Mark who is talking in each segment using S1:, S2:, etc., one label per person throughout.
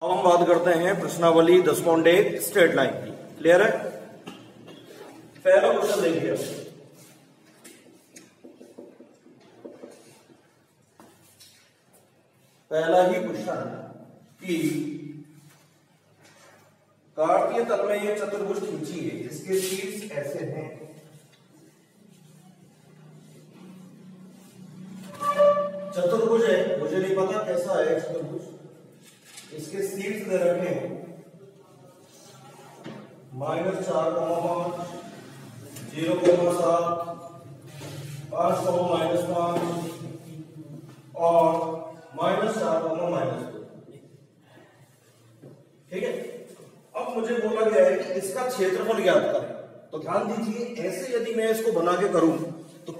S1: अब हम बात करते हैं प्रश्नावली 10.1 स्ट्रेट लाइन की। क्लियर है? पहला क्वेश्चन देखिए, पहला ही क्वेश्चन कि कार्तीय तल में ये चतुर्भुज खींची है जिसके शीर्ष ऐसे हैं। चतुर्भुज है, मुझे नहीं पता कैसा है चतुर्भुज, इसके शीर्ष दे रखे -4,5, 0,7, 5, -5 और -4, -2। ठीक है। अब मुझे बोला गया है कि इसका क्षेत्रफल ज्ञात करें, तो ध्यान दीजिए ऐसे यदि मैं इसको बना के करूं तो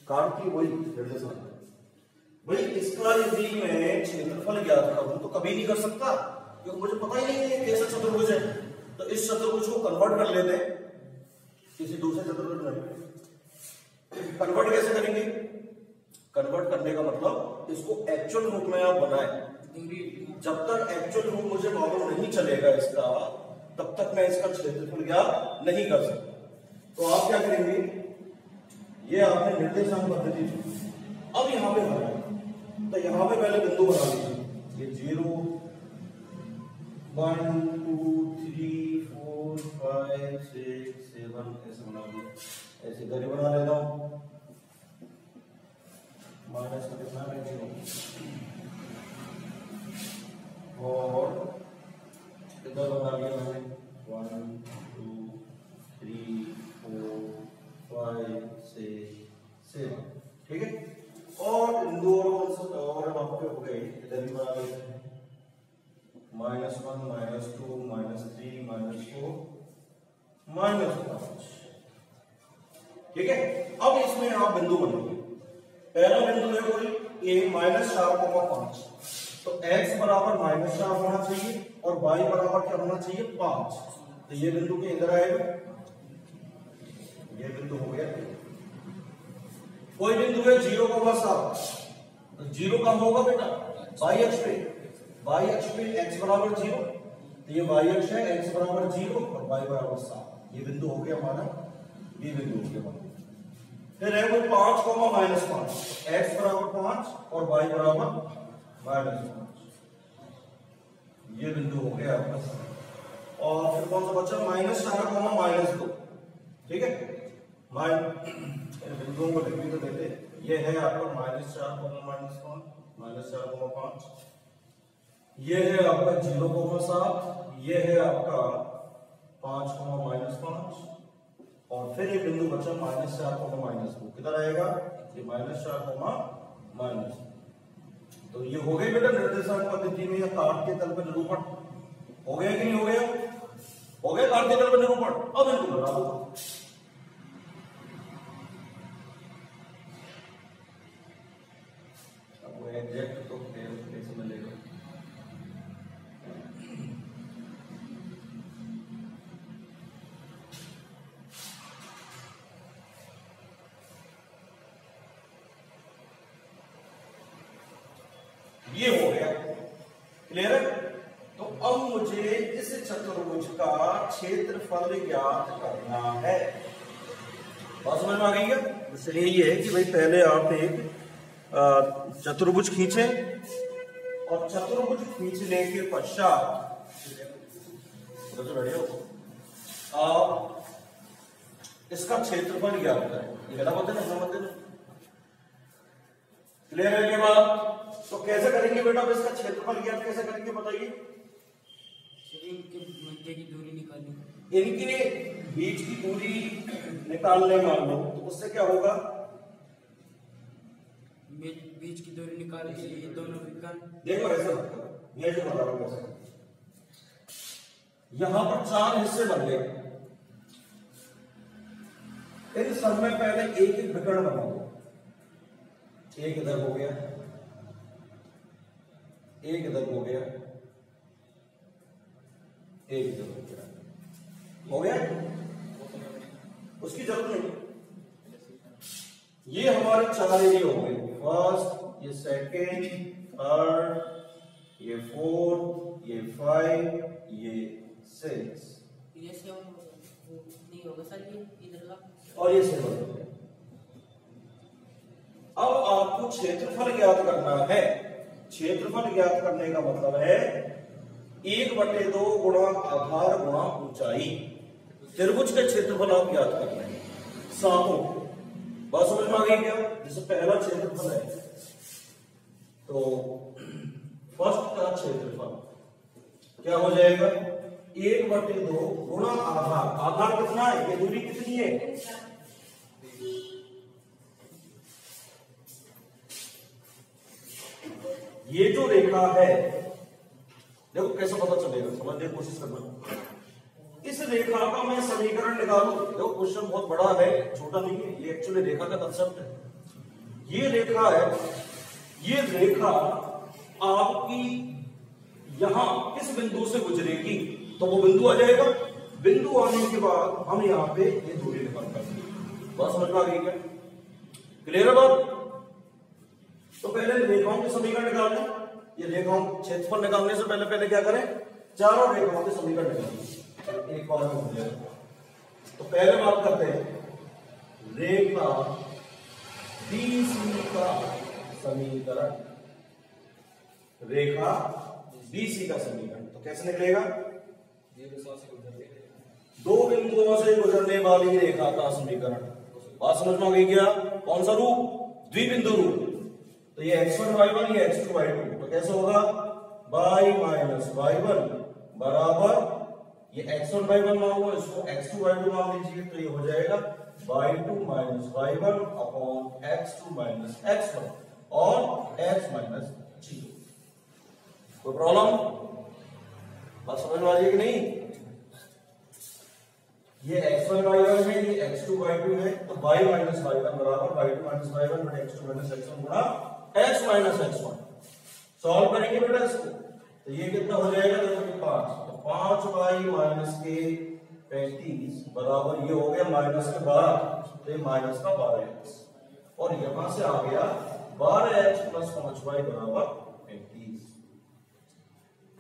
S1: कार्तीय वही निर्देशांक भाई, इसका यदि मैं क्षेत्रफल ज्ञात करूं तो कभी नहीं कर सकता क्योंकि मुझे पता ही नहीं है कैसा चतुर्भुज है। तो इस चतुर्भुज को कन्वर्ट कर लेते हैं किसी दूसरे चतुर्भुज में। कन्वर्ट कैसे करेंगे? कन्वर्ट करने का मतलब इसको एक्चुअल रूप में आप बनाएं। जब तक एक्चुअल रूप मुझे मालूम नहीं चलेगा इसका, तब तक मैं इसका क्षेत्रफल ज्ञात नहीं कर सकता। तो आप क्या करेंगे, ये आपने निर्देशांक पद्धति थी, अब यहां पे बनाया तो यहां पे पहले बिंदु बना लीजिए। ये 0, 1, 2, 3, 4, 5, 6, 7 ऐसे बना दिया। ऐसे इधर ही बना लेता हूं, माइनस का कितना है 0 और इधर बना लिया मैंने 1, 2, 3, 4, 5, 6, 7। ठीक है। और बिंदु और वहां पे हो गए, इधर भी बना लेते हैं -1, -2, -3, -4, -5। ठीक है। अब इसमें आप बिंदु बनाइए। पहला बिंदु है कोई a -4,5, तो x बराबर -4 होना चाहिए और y बराबर क्या होना चाहिए 5। तो ये बिंदु के इधर आएगा, ये बिंदु हो गया। कोई बिंदु है 0,7, तो 0 कब होगा बेटा? y अक्ष पे, y अक्ष पे x बराबर 0, तो ये y अक्ष है, x बराबर 0 और y बराबर 7। ये बिंदु हो गया हमारा, ये बिंदु हो गया हमारा। फिर है वो 5,-5, x बराबर 5 और y बराबर -5। ये बिंदु हो गया आपका। और फिर कौन सा बचा? -4, -2। ठीक है। बिंदुओं को लिख भी तो देते। ये है आपका -4, -5, ये है आपका 0,7, ये है आपका 5, और फिर एक बिंदु बचा -4, किधर आएगा? ये -4, तो ये हो गई बेटा निर्देशांक पद्धति में या कार्तीय तल पर निरूपण। हो गया कि नहीं हो गया? हो गया कार्तीय तल पर निरूपण। अब इनको बना दो। एग्जैक्ट तो कैसे मिलेगा? ये हो गया। क्लियर है? तो अब मुझे इस चतुर्भुज का क्षेत्रफल ज्ञात करना है। बात समझ में आ गई क्या? इसलिए ये है कि भाई पहले आप एक चतुर्भुज खींचे और चतुर्भुज खींचने के पश्चात आप इसका क्षेत्रफल ज्ञात करें। ये गला बोलते ना? क्लियर है ये बात? तो कैसे करेंगे बेटा? अब इसका क्षेत्रफल ज्ञात कैसे करेंगे बताइए?
S2: इनके मध्य की दूरी निकालनी,
S1: इनकी बीच की दूरी निकालने मान लो, तो उससे क्या होगा?
S2: बीच की दूरी निकाल के ये दोनों विकर्ण।
S1: देखो ऐसे मैं जो बता रहा हूं वैसे, यहां पर 4 हिस्से बन गए। इन सब में पहले एक एक विकर्ण बना दो। एक इधर हो गया, एक इधर हो गया, एक इधर हो गया। हो गया? उसकी जरूरत नहीं। ये हमारे 4 एरिया हो गए। फर्स्ट, ये सेकेंड, 8, ये 4, ये 5, ये 6,
S2: ये 7 नहीं होगा सर, ये इधर का
S1: और ये 7 हो गया। अब आपको क्षेत्रफल ज्ञात करना है। क्षेत्रफल ज्ञात करने का मतलब है 1/2 गुणा आधार गुणा ऊंचाई। त्रिभुज के क्षेत्रफल आप ज्ञात करना है सातों। बात समझ में आ गई क्या? जैसे पहला क्षेत्रफल है तो फर्स्ट का क्षेत्रफल क्या हो जाएगा? 1/2 गुणा आधार। आधार कितना है? ये दूरी कितनी है? ये जो रेखा है, देखो कैसे पता चलेगा, समझने की कोशिश करना। इस रेखा का मैं समीकरण निकालू। देखो क्वेश्चन बहुत बड़ा है, छोटा नहीं है। ये एक्चुअली रेखा का कंसेप्ट है। ये रेखा है, ये रेखा आपकी यहां किस बिंदु से गुजरेगी तो वो बिंदु आ जाएगा। बिंदु आने के बाद हम यहां पे ये दूरी निकाल पाएंगे। बात समझ में आ गई क्या? क्लियर है बात? तो पहले रेखाओं के समीकरण निकालने। ये रेखाओं क्षेत्रफल निकालने से पहले पहले क्या करें? चारों रेखाओं के समीकरण निकालें। एक और हो जाएगा। तो पहले बात करते हैं रेखा BC का समीकरण। रेखा BC का समीकरण तो कैसे निकलेगा? दो बिंदुओं से गुजरने वाली रेखा का समीकरण। बात समझ में आ गई क्या? कौन सा रूप? द्विबिंदु रूप। तो ये x1 y1, ये x2 y2। तो कैसे होगा? y माइनस y1 बराबर, ये x1 y1 मान लो, इसको x2 y2 मान लीजिए। तो ये हो जाएगा y2 minus y1 upon x2 minus x1 और x माइनस g। कोई प्रॉब्लम? बात समझ में आ रही है कि नहीं? ये x1 y1 है, ये x2 y2 है। तो y माइनस y1 बराबर y2 माइनस y1 बटे x2 माइनस x1 गुणा x माइनस x1। सॉल्व करेंगे बेटा इसको। तो ये कितना हो जाएगा? देखो कि 5। तो 5y माइनस के 35 बराबर ये हो गया माइनस के 12। तो ये माइनस का 12x और यहां से आ गया 12x प्लस 5y बराबर 35।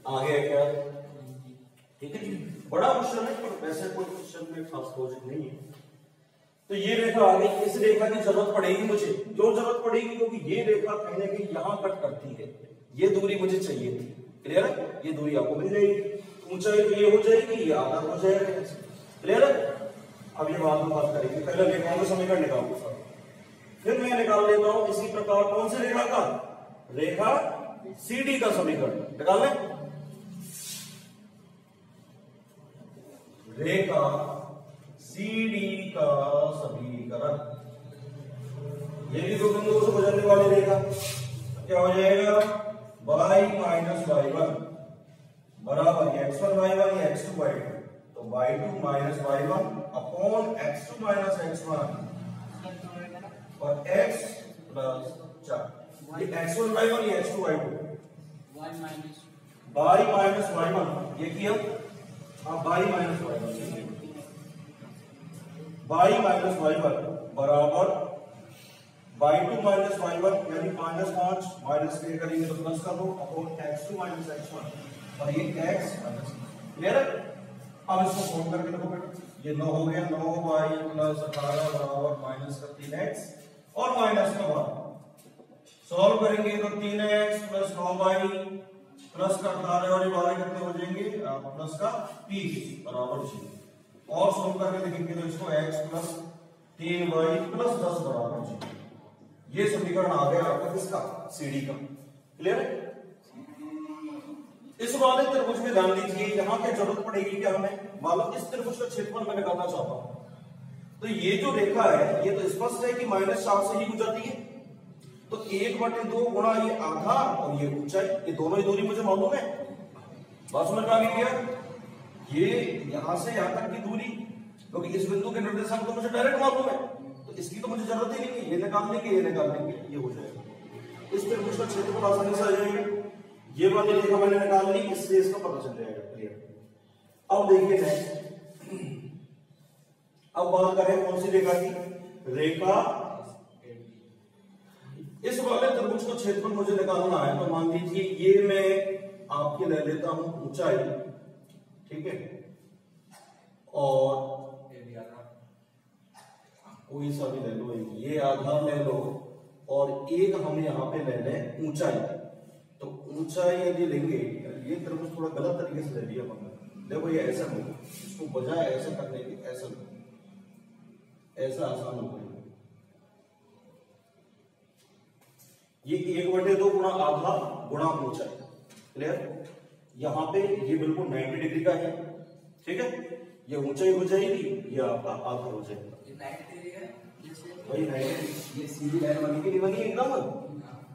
S1: आ गया क्या? ठीक है जी। बड़ा क्वेश्चन है पर वैसे कोई क्वेश्चन में खास लॉजिक नहीं है। तो ये रेखा आ गई। इस रेखा की जरूरत पड़ेगी मुझे। क्यों जरूरत पड़ेगी? क्योंकि ये रेखा कहीं ना कहीं यहां कट करती है। ये दूरी मुझे चाहिए थी। क्लियर है? ये दूरी आपको मिल जाएगी। ऊंचाई तो ये हो जाएगी, ये आधा हो जाएगा। क्लियर है? अब ये बाद में बात करेंगे। पहले रेखाओं का समीकरण निकालूंगा, फिर मैं निकाल लेता हूं इसी प्रकार कौन सी रेखा का? रेखा CD का समीकरण निकाल लें। रेखा CD का समीकरण। ये भी दो बिंदुओं से गुजरने वाली रेखा। क्या हो जाएगा? y माइनस y1 बराबर x1 y1 या x2 y2। तो y2 minus y1 upon x2 minus x1 और x प्लस 4। ये x1 y1 या x2 y2। y minus y1 ये किया। हाँ, y minus y1 y minus y1 बराबर y2 माइनस y1 यानी -5 माइनस के करेंगे तो प्लस कर दो अपॉन x2 माइनस x1 और ये x माइनस। क्लियर है? अब इसको सोल्व करके देखो बेटा। ये 9 हो गया। 9y प्लस 18 बराबर माइनस का 3x और माइनस का 12। सॉल्व करेंगे तो 3x प्लस 9y प्लस का 18 और ये 12 कितने हो जाएंगे? प्लस का 30 बराबर 0। और सॉल्व करके देखेंगे तो इसको x प्लस 3y प्लस 10 बराबर 0। ये समीकरण आ गया आपका किसका? CD का। क्लियर है? इस वाले त्रिभुज में ध्यान दीजिए, यहां क्या जरूरत पड़ेगी क्या हमें? मान लो इस त्रिभुज का क्षेत्रफल मैं निकालना चाहता हूं। तो ये जो रेखा है ये तो स्पष्ट है कि -4 से ही गुजरती है। तो 1/2 गुणा ये आधार और ये ऊंचाई, ये दोनों ही दूरी मुझे मालूम है। बात समझ में आ गई क्या? ये यहां से यहां तक की दूरी, क्योंकि इस बिंदु के निर्देशांक तो मुझे डायरेक्ट मालूम है, तो इसकी तो मुझे जरूरत ही नहीं है। ये निकाल लेंगे, ये निकाल लेंगे, ये हो जाएगा। इस त्रिभुज का क्षेत्रफल आसानी से आ जाएगा। ये वाली रेखा मैंने निकाल ली, इससे इसका पता चल जाएगा। क्लियर? अब देखिए नेक्स्ट। अब बात करें कौन सी रेखा की? रेखा इस वाले त्रिभुज का क्षेत्रफल मुझे निकालना है, तो मान लीजिए ये मैं आपके ले लेता हूं ऊंचाई, ठीक है, और कोई सा भी ले लो, ये आधार ले लो, और एक हम यहाँ पे ले लें ऊंचाई। तो ऊंचाई यदि लेंगे, ये त्रिभुज थोड़ा गलत तरीके से ले लिया हमने, देखो ये ऐसा नहीं, इसको बजाय ऐसा करने के ऐसा ऐसा आसान हो गया। ये 1/2 गुणा आधा गुणा ऊंचाई, क्लियर। यहां पे ये बिल्कुल 90 डिग्री का है, ठीक है, ये ऊंचाई हो जाएगी, ये आपका आधा हो जाएगा, वही 90। ये सीधी लाइन बनी कि नहीं बनी एकदम,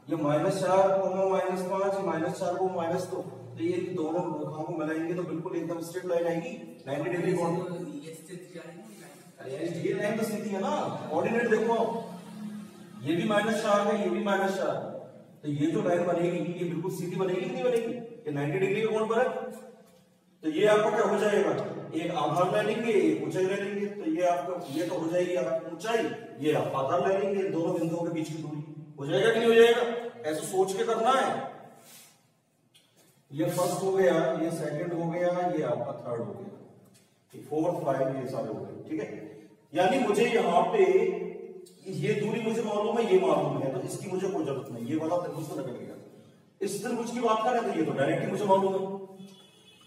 S1: ये -4 -5 -4 को -2, तो ये दोनों रेखाओं को मिलाएंगे तो बिल्कुल एकदम स्ट्रेट लाइन आएगी 90 डिग्री कोण। अरे ये लाइन तो सीधी है ना, कोऑर्डिनेट देखो, ये भी -4 है, ये भी -4, तो ये जो लाइन बनेगी ये बिल्कुल सीधी बनेगी कि नहीं बनेगी, ये 90 डिग्री के कोण पर है। तो ये आपका क्या हो जाएगा, एक आधार ले लेंगे, एक ऊंचाई ले लेंगे, तो ये आपका ये तो हो जाएगी आपकी ऊंचाई, ये आप आधार ले लेंगे, दोनों बिंदुओं के बीच की दूरी हो जाएगा कि नहीं हो जाएगा, ऐसे सोच के करना है। ये फर्स्ट हो गया, ये सेकंड हो गया, ये आपका थर्ड हो गया, 4 5 ये सारे हो गए, ठीक है। यानी मुझे यहाँ पे ये दूरी मुझे मालूम है, ये मालूम है, तो इसकी मुझे कोई जरूरत नहीं, ये वाला त्रिभुज तो निकल गया। इस त्रिभुज की बात करें तो ये तो डायरेक्टली मुझे मालूम है,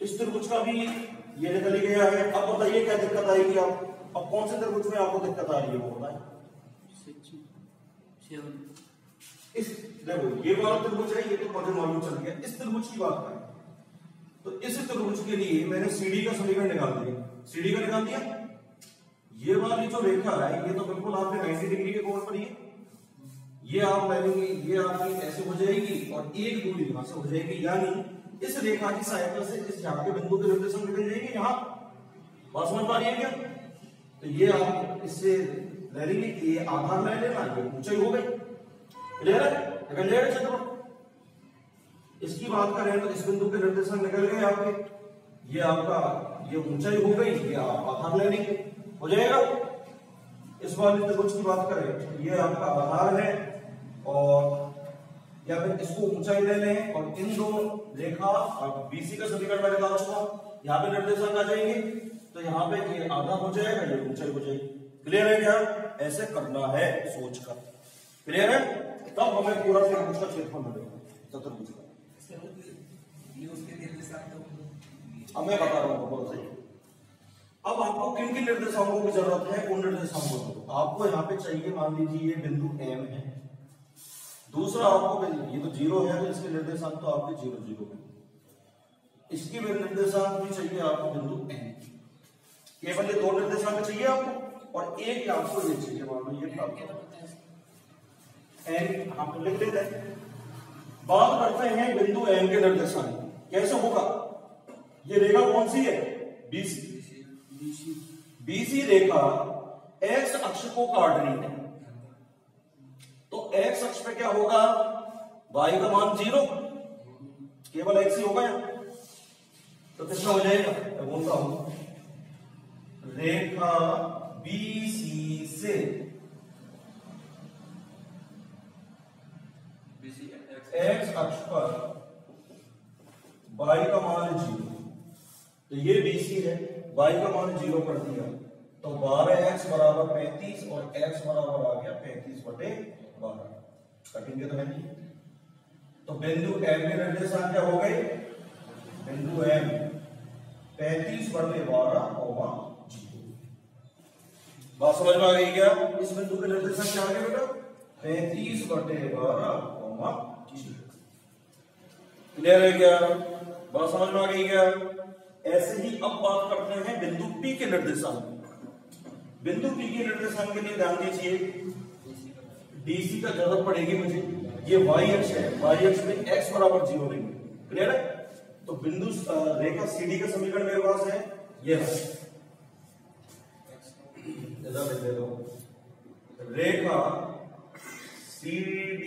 S1: इस त्रिभुज का भी ये निकल गया है। अब बताइए क्या दिक्कत आएगी, आप अब कौन से त्रिभुज में आपको दिक्कत आ रही है वो बताएं। इस देखो ये वाला त्रिभुज है, ये तो मुझे मालूम चल गया। इस त्रिभुज की बात करें तो इस त्रिभुज के लिए मैंने सीडी का समीकरण निकाल दिया, सीडी का निकाल दिया। ये वाली जो रेखा है ये तो बिल्कुल आपके 90 डिग्री के कोण पर ही है, ये आप ले लेंगे, ये आपकी ऐसे हो जाएगी और एक दूरी यहां से हो जाएगी, यानी इस रेखा की सहायता से इस यहाँ के बिंदु के निर्देशन निकल जाएंगे यहाँ, बात समझ पा रही है क्या। तो ये आप इससे ले लेंगे, ये आधार ले लेना, ये ऊंचाई हो गई, क्लियर है, निकल जाएगा क्षेत्रफल। इसकी बात करें तो इस बिंदु के निर्देशन निकल गए आपके, ये आपका ये ऊंचाई हो गई, ये आप आधार ले लेंगे, हो जाएगा। इस वाले त्रिभुज की बात करें ये आपका आधार है, और या फिर इसको ऊंचाई ले लें, और इन दोनों रेखा बीसी का समीकरण मैं निकाल चुका, यहाँ पे निर्देशांक आ जाएंगे, तो यहाँ पे ये आधा हो जाएगा, ये ऊंचाई हो जाएगी, क्लियर है क्या। ऐसे करना है सोच कर, क्लियर है, तब हमें पूरा त्रिभुज का क्षेत्रफल मिलेगा चतुर्भुज का। अब मैं बता रहा हूँ बहुत सही। अब आपको किन किन निर्देशांकों की जरूरत है, उन निर्देशांकों को आपको यहाँ पे चाहिए। मान लीजिए ये बिंदु M है, दूसरा आपको ये तो 0 है, तो इसके निर्देशांक तो आपके 0 0 है, इसकी भी निर्देशांक भी चाहिए आपको बिंदु N, केवल ये 2 निर्देशांक चाहिए आपको, और एक आपको ये चाहिए, मान लो ये N हम लिख लेते हैं। बात करते हैं बिंदु M के निर्देशांक, कैसे होगा। ये रेखा कौन सी है, BC, BC रेखा x अक्ष को काट रही है, तो x अक्ष पे क्या होगा, y का मान 0, केवल x ही होगा यहाँ, तो कितना हो जाएगा, मैं बोलता हूं रेखा BC से x अक्ष पर y का मान 0, तो ये BC है, y का मान 0 कर दिया, तो 12x बराबर 35 और x बराबर आ गया 35/12, कटेंगे तो नहीं। तो बिंदु M के निर्देशांक क्या हो गए, बिंदु M 35/12, 0। बात समझ में आ गई क्या। इस बिंदु के निर्देशांक क्या आ गए बेटा, 35/12, 0। क्लियर है क्या, बात समझ में आ गई क्या। ऐसे ही अब बात करते हैं बिंदु P के निर्देशांक। बिंदु P के निर्देशांक के लिए ध्यान दीजिए, DC का जरूरत पड़ेगी मुझे, ये y अक्ष है, y अक्ष में x बराबर 0 लेंगे, क्लियर है। तो बिंदु रेखा CD का समीकरण मेरे पास है, ये है, रेखा CD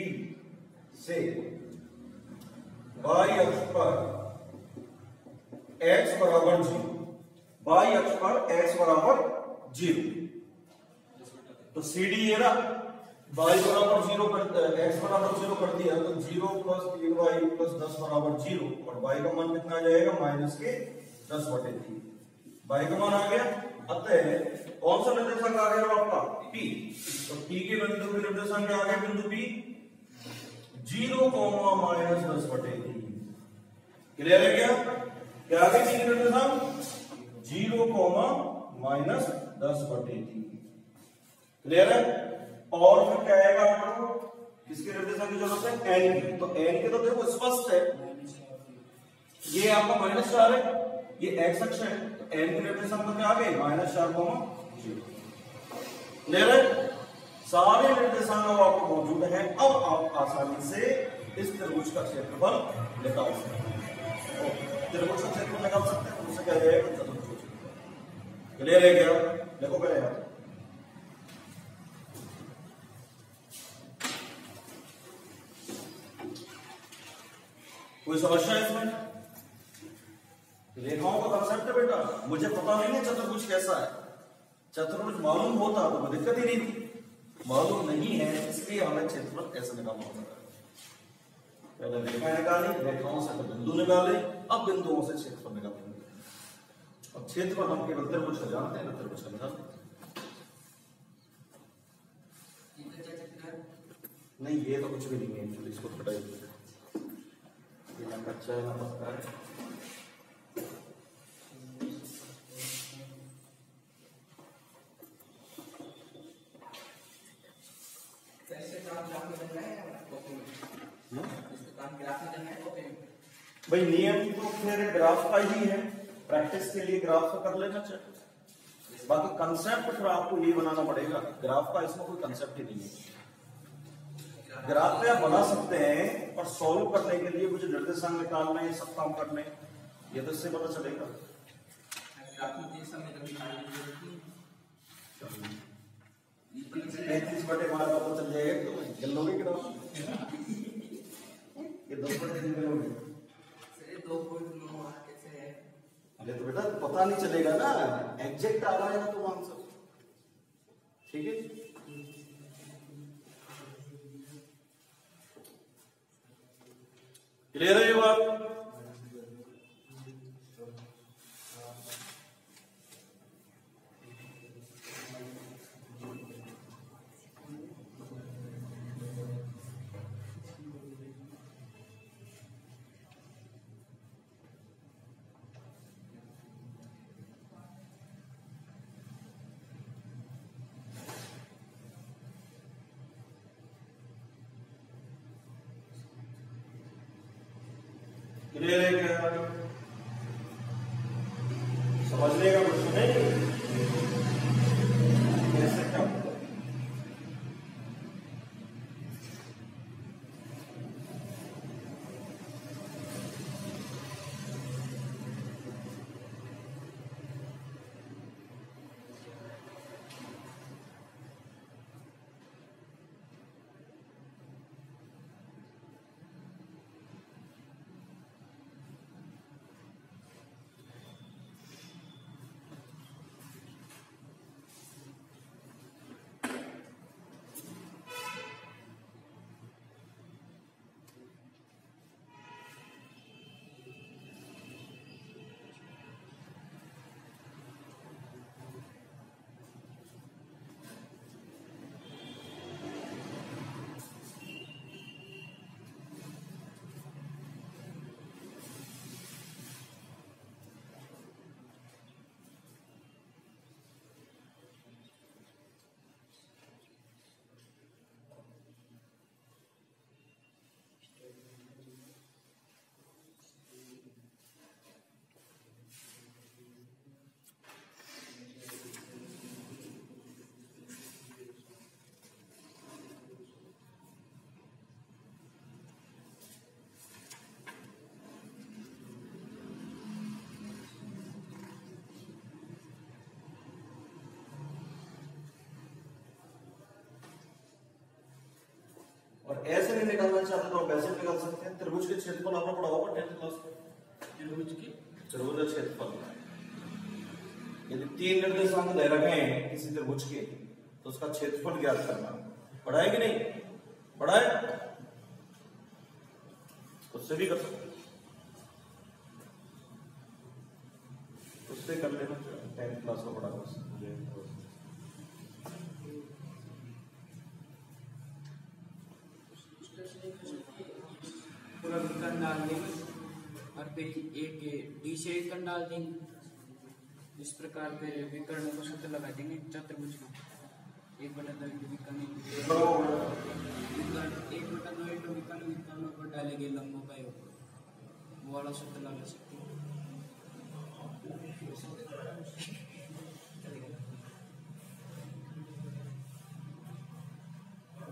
S1: से y अक्ष पर x बराबर 0, y अक्ष पर x बराबर 0, तो CD ये रहा, y बराबर 0 कर x बराबर 0 कर दिया तो 0 प्लस 3y प्लस 10 बराबर 0 और y का मान कितना आ जाएगा माइनस के 10/3 y का मान आ गया। अतः कौन सा निर्देशांक आ गया आपका p, तो p के बिंदु के निर्देशांक क्या आ गया बिंदु p 0, माइनस 10/3। क्लियर है क्या आ गया p के निर्देशांक 0, माइनस 10/3। क्लियर है। और फिर क्या आएगा आपको किसके निर्देशांक की जरूरत है n की, तो n के तो देखो स्पष्ट है ये आपका -4 है, ये x अक्ष है, तो n के निर्देशांक तो क्या आ गए -4, 0। क्लियर है। सारे निर्देशांक आपको मौजूद है। अब आप आसानी से इस त्रिभुज का क्षेत्रफल निकाल सकते हैं। त्रिभुज का क्षेत्रफल निकाल सकते हैं, तो उसे क्या जाएगा चतुर्भुज। क्लियर है क्या। देखो पहले यार कोई समस्या है इसमें। रेखाओं का कंसेप्ट है बेटा, मुझे पता नहीं है चतुर्भुज कैसा है। चतुर्भुज मालूम होता तो कोई दिक्कत ही नहीं थी, मालूम नहीं है इसलिए हमें क्षेत्रफल कैसे निकालना होता है। पहले रेखा निकाली, रेखाओं से बिंदु निकाले, अब बिंदुओं से क्षेत्रफल निकालेंगे। अब क्षेत्रफल हम केवल त्रिभुज का जानते हैं ना, त्रिभुज का निकालते नहीं, ये तो कुछ भी नहीं है, इसको हटाइए, कच्चा है ना पक्का है। भाई नियम तो फिर ग्राफ का ही है, प्रैक्टिस के लिए ग्राफ का कर लेना चाहिए, बाकी कंसेप्ट फिर आपको ये बनाना पड़ेगा। ग्राफ का इसमें कोई कंसेप्ट ही नहीं है। ग्राफ पे आप बना सकते हैं और सॉल्व करने के लिए मुझे निर्देशांक निकालने, ये सब काम करने, ये तो इससे पता चलेगा। 33/12 पता चल जाएगा तो जल लोगे ग्राफ। ये 2/3 लोगे, अरे तो बेटा पता नहीं चलेगा ना, एग्जैक्ट आ रहा है ना तो आंसर। ठीक है। क्लियर है ये बात। क्लियर है क्या। समझने का कुछ नहीं, कैसे क्या होता है। और ऐसे नहीं निकालना चाहते तो आप ऐसे निकाल सकते हैं। त्रिभुज के क्षेत्रफल आपने पढ़ा होगा 10th क्लास में। त्रिभुज का क्षेत्रफल यदि 3 निर्देशांक दे रखे हैं किसी त्रिभुज के तो उसका क्षेत्रफल ज्ञात करना। पढ़ा है कि नहीं? पढ़ा है? उससे भी कर सकते, उससे कर लेना, 10th क्लास का पढ़ा बस।
S3: पूरा विकर्ण डाल देंगे और फिर एक डी से विकर्ण डाल देंगे। इस प्रकार फिर विकर्ण को सूत्र लगा देंगे चतुर्भुज का। 1/2 विकर्ण 1/2 विकर्ण पर डालेंगे लंबों का योग, वो वाला सूत्र लगा सकते हैं।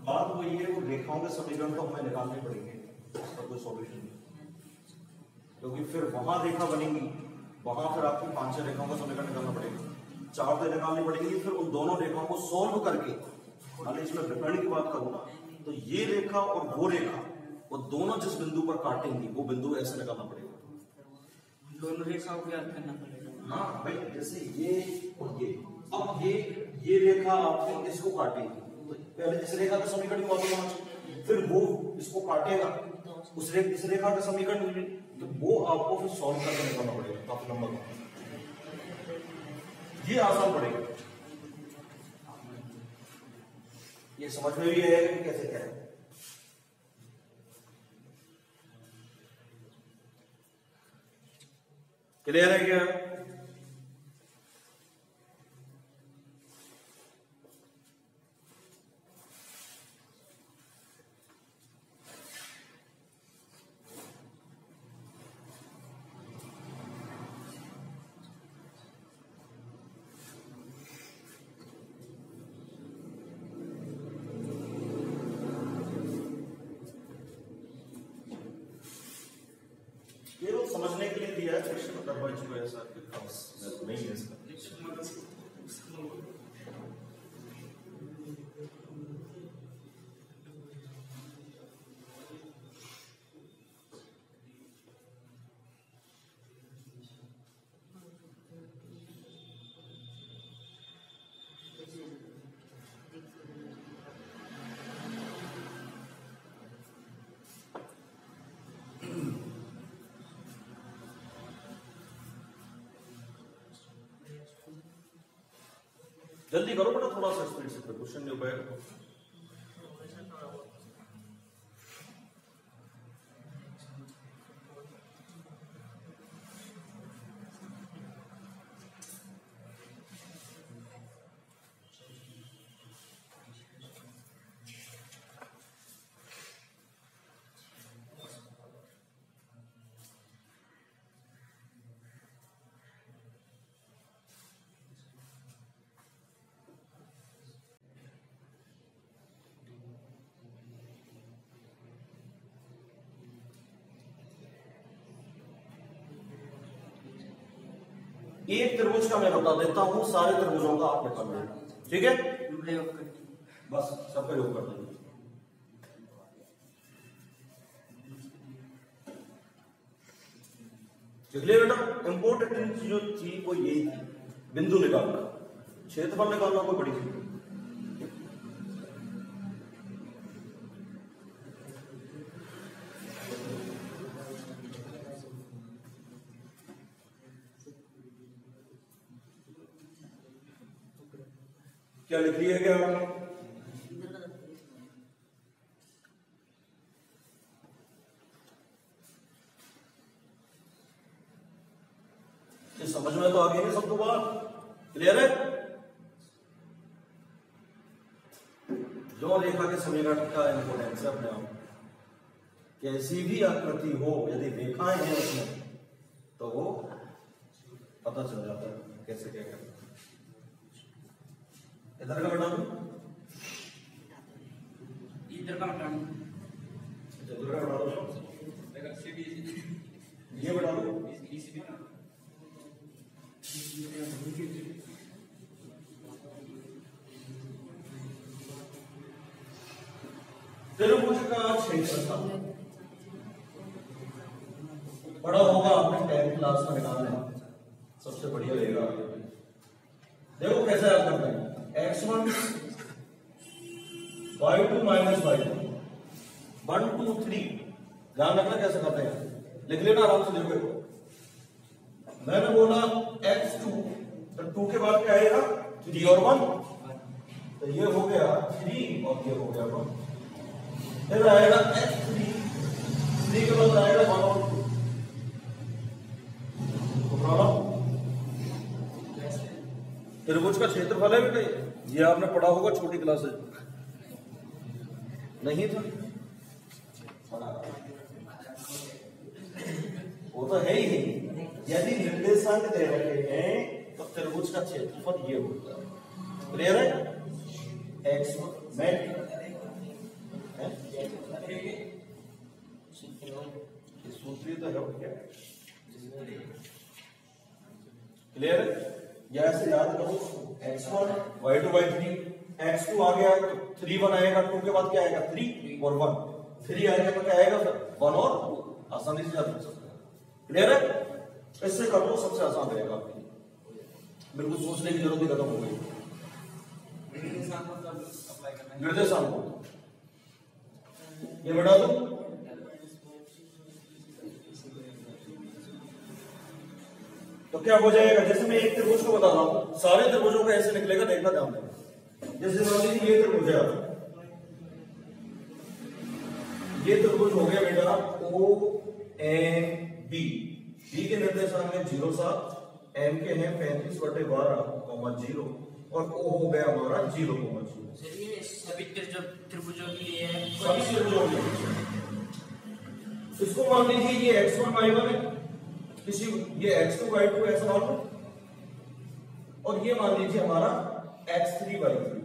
S1: बात वही है, वो रेखाओं के समीकरण तो हमें निकालने पड़ेंगे, उसका कोई सॉल्यूशन नहीं, क्योंकि फिर वहां रेखा बनेगी, वहां फिर आपको 5-6 रेखाओं का समीकरण निकालना पड़ेगा, 4 तो निकालनी पड़ेगी। फिर उन दोनों रेखाओं को सॉल्व करके, मान लीजिए इसमें विकर्ण की बात करूं ना, तो ये रेखा और वो रेखा, वो दोनों जिस बिंदु पर काटेंगी वो बिंदु ऐसे निकालना पड़ेगा।
S3: दोनों रेखाओं को याद करना पड़ेगा।
S1: हाँ भाई, जैसे ये और ये, अब ये रेखा आपको इसको काटेगी, तो पहले इस रेखा का समीकरण मालूम होना चाहिए, फिर वो इसको काटेगा, इस रेखा का समीकरण, तो वो आपको फिर सॉल्व करके निकालना पड़ेगा काफी लंबा। ये आसान पड़ेगा, ये समझ में भी आएगा कि कैसे क्या है। क्लियर है क्या? केवल समझने के लिए दिया है सेक्शन, अदरवाइज कोई ऐसा खास नहीं है इसका। जल्दी करो बेटा, थोड़ा सा स्पीड से, क्वेश्चन नहीं हो पाएगा। एक त्रिभुज का मैं बता देता हूं, सारे त्रिभुजों का आप निकाल लेना, ठीक है? बस सबका योग कर देंगे। चलिए बेटा, इंपोर्टेंट जो थी वो यही थी, बिंदु निकालना, क्षेत्रफल निकालना कोई बड़ी चीज। क्या लिख लिया क्या आपने? समझ में तो आ गई है सबको बात? क्लियर है? जो रेखा के समीकरण का इंपोर्टेंस है अपने आप, कैसी भी आकृति हो, यदि रेखाएं हैं उसमें तो वो पता चल जाता है कैसे क्या करना। इधर का बता दो,
S3: इधर का बता दो,
S1: इधर का बता दो, ये बता दो। त्रिभुज का क्षेत्रफल बड़ा होगा, आपने 10th क्लास में निकालना है, सबसे बढ़िया रहेगा। देखो कैसे याद करते हैं, x1 y2 माइनस y2 1 2 3 ध्यान रखना कैसे करते हैं, लिख लेना आराम से। देखो मैंने बोला x2 तो 2 के बाद क्या आएगा 3 और 1, तो ये हो गया 3 और ये हो गया 1। फिर आएगा x3 3 के बाद आएगा 1 और 2। त्रिभुज का क्षेत्रफल है बेटा, ये आपने पढ़ा होगा छोटी क्लास में, नहीं था? वो तो है ही। यदि निर्देशांक दे रखे हैं तो त्रिभुज का क्षेत्रफल ये होता है। क्लियर है? एक्स में सूत्री तो है क्या? क्लियर है? या ऐसे याद करो x1 y2 y3 x2 आ गया तो 3 1 आएगा, 2 के बाद क्या आएगा 3 और 1, 3 आएगा तो क्या आएगा फिर 1 और 2। आसानी से याद कर सकते हैं। क्लियर है? इससे कर लो, सबसे आसान रहेगा आपके लिए, बिल्कुल सोचने की जरूरत ही खत्म हो गई। निर्देशांक ये बढ़ा दो, तो क्या हो जाएगा? जैसे मैं एक त्रिभुज को बता रहा हूं, सारे त्रिभुजों का ऐसे निकलेगा, देखना ध्यान देना। जैसे मान लीजिए ये त्रिभुज है, ये त्रिभुज हो गया बेटा ओ एम बी, बी के निर्देशांक है 0 7, एम के हैं 35/12, 0 और ओ हो गया हमारा 0, 0।
S2: सभी त्रिभुजों के लिए है।
S1: सभी त्रिभुजों के लिए। इसको मान लीजिए ये x1 y1 है, किसी ये x2 y2 ऐसा मान लो, और ये मान लीजिए हमारा x3 y3।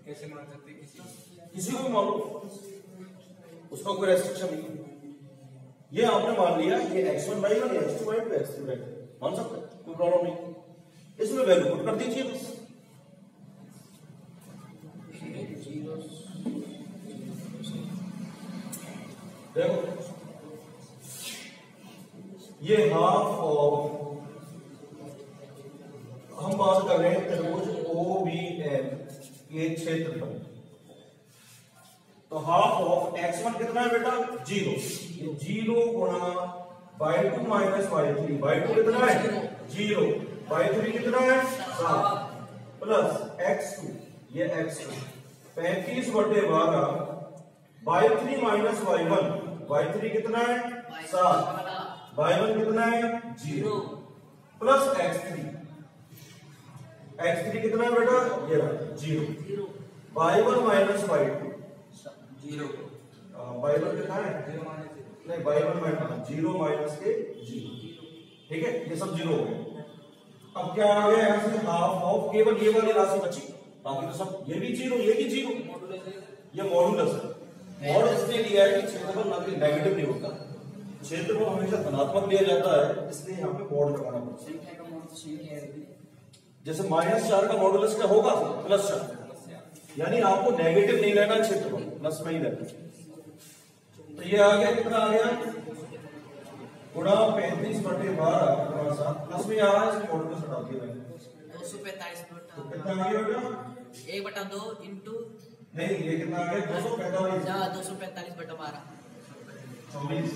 S3: कैसे मान सकते हैं?
S1: किसी को भी मान लो, उसका कोई रेस्ट्रिक्शन नहीं है। ये आपने मान लिया ये x1 y1 ये x2 y2 x3 y3 मान सकते हैं, कोई प्रॉब्लम नहीं। इसमें वैल्यू पुट कर दीजिए बस। देखो ये हाफ ऑफ, हम बात कर रहे हैं त्रिभुज OBM, ये क्षेत्रफल, तो हाफ ऑफ x1 कितना है बेटा 0, ये 0 गुणा y2 माइनस y3, y2 कितना है 0, y3 कितना है 7 प्लस x2, ये x2 35/12, y3 minus y1, y3 कितना है 7, y1 कितना है 0 प्लस x3, x3 कितना है बेटा ये 0, y1 माइनस y2 0, y1 कितना है नहीं y1 माइनस 0 माइनस के 0, ठीक है, ये सब 0 हो गए। अब क्या आ गया यहां से हाफ ऑफ, केवल ये वाली राशि बची, बाकी तो सब ये भी 0 ये भी 0, ये मॉडुलस है। मॉड इसलिए लिया है कि क्षेत्रफल ना कि नेगेटिव नहीं होता, क्षेत्रफल हमेशा धनात्मक लिया जाता है, इसलिए यहाँ पे मॉड लगाना पड़ता है। जैसे -4 का मॉडुलस क्या होगा +4, यानी आपको नेगेटिव नहीं लेना क्षेत्रफल, प्लस में ही लेना। तो ये आ गया कितना आ गया गुणा 35/12 प्लस में आ रहा है, इसमें मॉडुलस हटा दिया मैंने
S2: 245
S1: कितना आ गया बेटा
S2: 1/2 इंटू
S1: नहीं, ये कितना आ गया 245
S2: 245/12
S1: 24।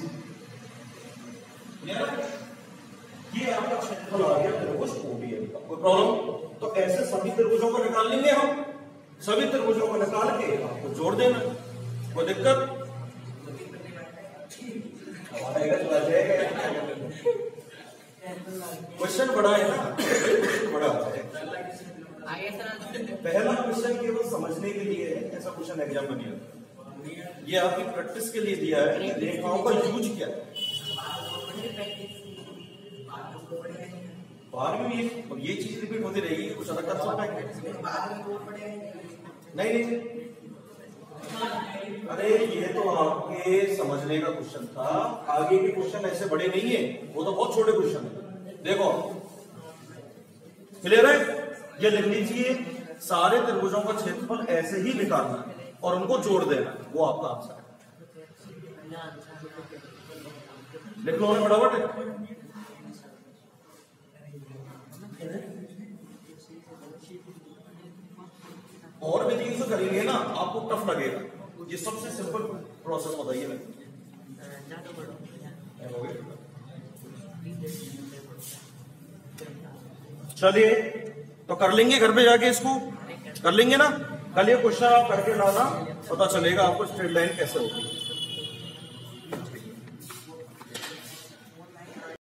S1: ये आपका क्षेत्रफल आ गया त्रिभुज OBM का, कोई प्रॉब्लम? तो ऐसे सभी त्रिभुजों को निकाल लेंगे हम, सभी त्रिभुजों को निकाल के आपको जोड़ देना, कोई दिक्कत? क्वेश्चन बड़ा है ना, क्वेश्चन बड़ा है।
S2: आगे सर
S1: पहला क्वेश्चन केवल समझने के लिए है, ऐसा क्वेश्चन एग्जाम में नहीं होता, ये आपकी प्रैक्टिस के लिए दिया है, रेखाओं का यूज क्या है। बार में ये चीज रिपीट होती रहेगी, कुछ अलग कर सकता है नहीं, अरे ये तो आपके समझने का क्वेश्चन था, आगे के क्वेश्चन ऐसे बड़े नहीं है, वो तो बहुत छोटे क्वेश्चन है। देखो क्लियर है? ये लिख लीजिए, सारे त्रिभुजों का क्षेत्रफल ऐसे ही निकालना है और उनको जोड़ देना, वो आपका आंसर है। लिख लो फटाफट। और भी 300 करेंगे ना, आपको टफ लगेगा। ये सबसे सिंपल प्रोसेस बताइए मैं। चलिए तो कर लेंगे घर पे जाके, इसको कर लेंगे ना। कल ये क्वेश्चन आप करके लाना, पता चलेगा आपको स्ट्रेट लाइन कैसे होती है।